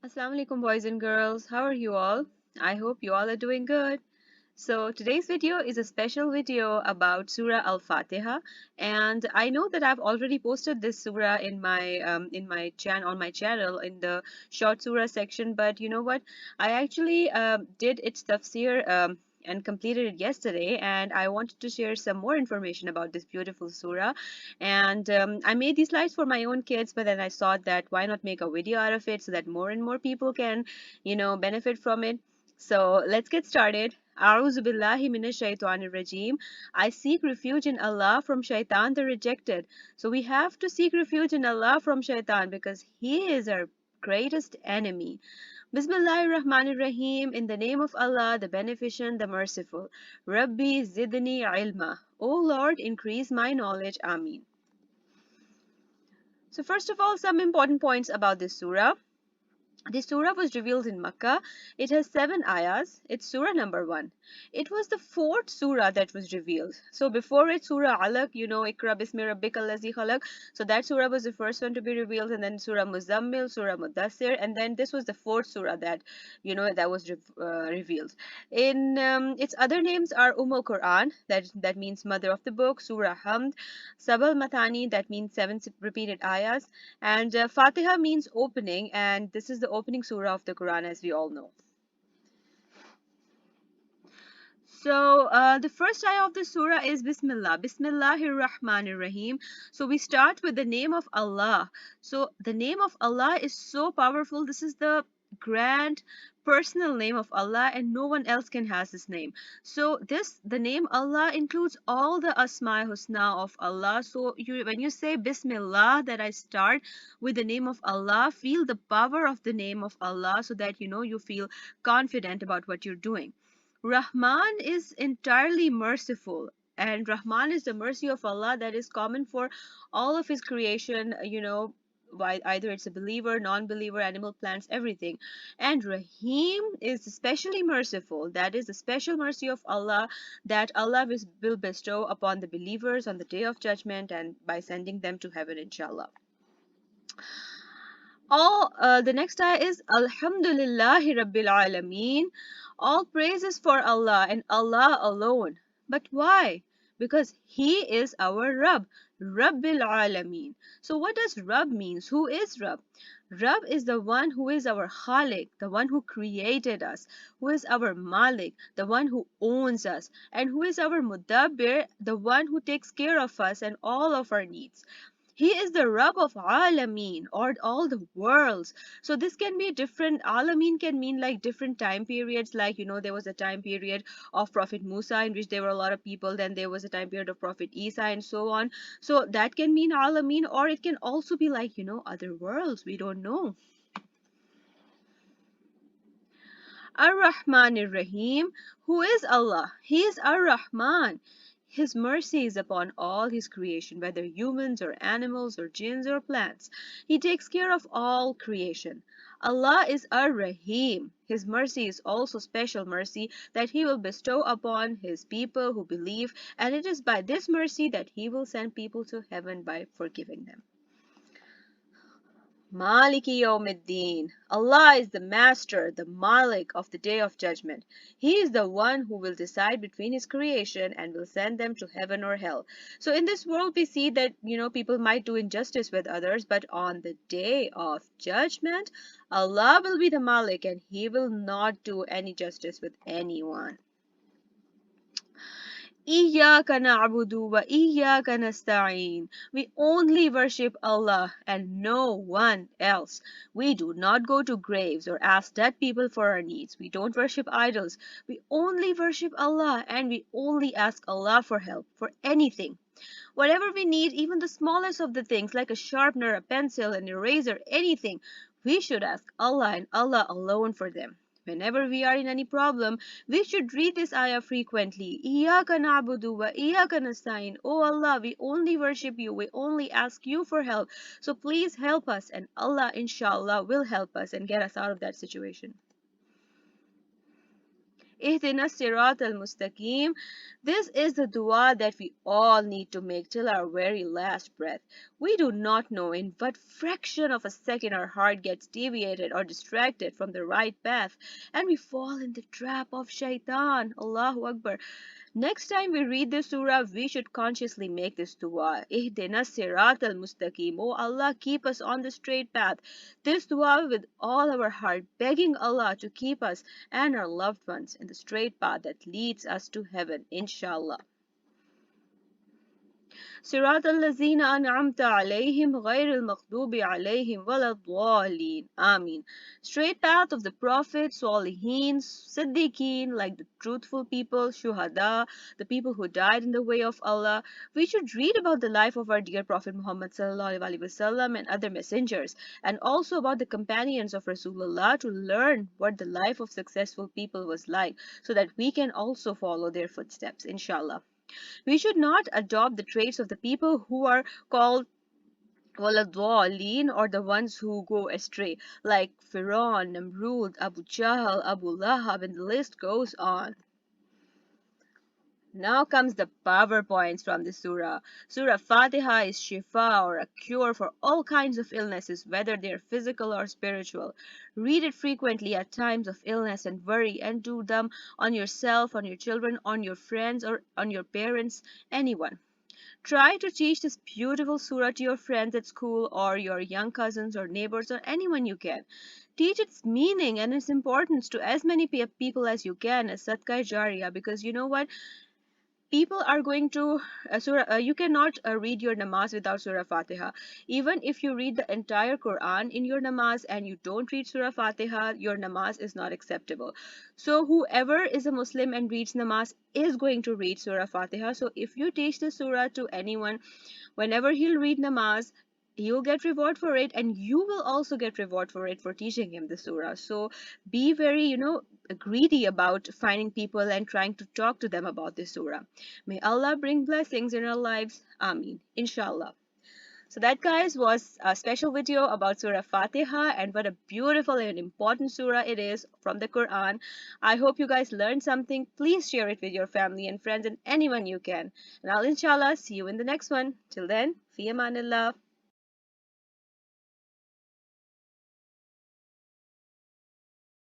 Assalamu alaikum, boys and girls. How are you all? I hope you all are doing good. So today's video is a special video about Surah Al-Fatiha, and I know that I've already posted this surah in my channel on my channel in the short surah section. But you know what? I actually did its tafsir and completed it yesterday, and I wanted to share some more information about this beautiful surah. And I made these slides for my own kids, but then I thought that why not make a video out of it so that more and more people can, benefit from it. So let's get started. A'udhu billahi minash shaitanir rajim. I seek refuge in Allah from shaitan the rejected. So we have to seek refuge in Allah from shaitan because he is our greatest enemy. Bismillahir Rahmanir Rahim. In the name of Allah, the Beneficent, the Merciful. Rabbi zidni ilma. O Lord, increase my knowledge. Ameen. So first of all, some important points about this surah. This surah was revealed in Makkah. It has 7 ayahs. It's surah number 1. It was the 4th surah that was revealed. So before it, Surah Alaq, Ikra Bismi Rabbika Allazi Khalaq. So that surah was the first one to be revealed, and then Surah Muzammil, Surah Mudassir, and then this was the 4th surah that, that was revealed. In its other names are Al Quran, that means mother of the book, Surah Hamd, Sabal Matani, that means 7 repeated ayahs, and Fatiha means opening, and this is the opening surah of the Quran, as we all know. So the first ayah of the surah is Bismillah. Bismillahir Rahmanir Rahim. So we start with the name of Allah. So the name of Allah is so powerful. This is the grand personal name of Allah, and no one else can has this name. So the name Allah includes all the Asma Husna of Allah. So when you say Bismillah, that I start with the name of Allah, feel the power of the name of Allah so that you feel confident about what you're doing. Rahman is entirely merciful, and Rahman is the mercy of Allah that is common for all of His creation, either it's a believer, non believer, animal, plants, everything. And Rahim is especially merciful, that is the special mercy of Allah that Allah will bestow upon the believers on the day of judgment and by sending them to heaven, inshallah. The next ayah is Alhamdulillahi Rabbil Alameen. All praises for Allah and Allah alone. But why? Because He is our Rabb, Rabbil Alameen. So what does Rabb means? Who is Rabb? Rabb is the one who is our Khalik, the one who created us, who is our Malik, the one who owns us, and who is our Mudabbir, the one who takes care of us and all of our needs. He is the Rabb of Alameen, or all the worlds. So this can be different. Alameen can mean like different time periods. Like, there was a time period of Prophet Musa in which there were a lot of people. Then there was a time period of Prophet Isa and so on. So that can mean Alameen, or it can also be like, other worlds. We don't know. Ar-Rahman Ar-Rahim. Who is Allah? He is Ar-Rahman. His mercy is upon all his creation, whether humans or animals or jinns or plants. He takes care of all creation. Allah is Ar-Rahim. His mercy is also special mercy that he will bestow upon his people who believe, and it is by this mercy that he will send people to heaven by forgiving them. Maliki Yawmiddin. Allah is the master, the Malik of the day of judgment. He is the one who will decide between his creation and will send them to heaven or hell. So in this world we see that, people might do injustice with others, but on the day of judgment, Allah will be the Malik and he will not do any justice with anyone. Iyyaka na'budu wa iyyaka nasta'in. We only worship Allah and no one else. We do not go to graves or ask dead people for our needs. We don't worship idols. We only worship Allah and we only ask Allah for help for anything. Whatever we need, even the smallest of the things like a sharpener, a pencil, an eraser, anything, we should ask Allah and Allah alone for them. Whenever we are in any problem, we should read this ayah frequently. Iyyaka na'budu wa iyyaka nasta'in. Oh Allah, we only worship you. We only ask you for help. So please help us, and Allah, inshallah, will help us and get us out of that situation. Ihdina sirat al-mustaqim. This is the dua that we all need to make till our very last breath. We do not know in what fraction of a second our heart gets deviated or distracted from the right path and we fall in the trap of shaitan. Allahu Akbar. Next time we read this surah, we should consciously make this dua. Ihdina sirat al-mustaqim. Oh Allah, keep us on the straight path. This dua with all our heart, begging Allah to keep us and our loved ones in the straight path that leads us to heaven, inshallah. صراط الذين أنعمت عليهم غير المغضوب عليهم ولا الضالين. Amin. Straight path of the prophets, Salihin, Siddiqeen, like the truthful people, Shuhada, the people who died in the way of Allah. We should read about the life of our dear Prophet Muhammad sallallahu alaihi wasallam and other messengers, and also about the companions of Rasulullah to learn what the life of successful people was like, so that we can also follow their footsteps, inshallah. We should not adopt the traits of the people who are called Waladwalin or the ones who go astray, like Pharaoh, Namrud, Abu Jahl, Abu Lahab, and the list goes on. Now comes the power points from the surah. Surah Fatiha is shifa or a cure for all kinds of illnesses, whether they are physical or spiritual. Read it frequently at times of illness and worry and do them on yourself, on your children, on your friends, or on your parents, anyone. Try to teach this beautiful surah to your friends at school or your young cousins or neighbors or anyone you can. Teach its meaning and its importance to as many people as you can as Sadqa Jariya, because you know what? People are going to you cannot read your namaz without Surah Fatiha. Even if you read the entire Quran in your namaz and you don't read Surah Fatiha, your namaz is not acceptable. So whoever is a Muslim and reads namaz is going to read Surah Fatiha. So if you teach the surah to anyone, whenever he'll read namaz, you'll get reward for it, and you will also get reward for it for teaching him the surah. So be very, greedy about finding people and trying to talk to them about this surah. May Allah bring blessings in our lives. Ameen. Inshallah. So that, guys, was a special video about Surah Fatiha and what a beautiful and important surah it is from the Quran. I hope you guys learned something. Please share it with your family and friends and anyone you can. And I'll inshallah see you in the next one. Till then, fi amanillah.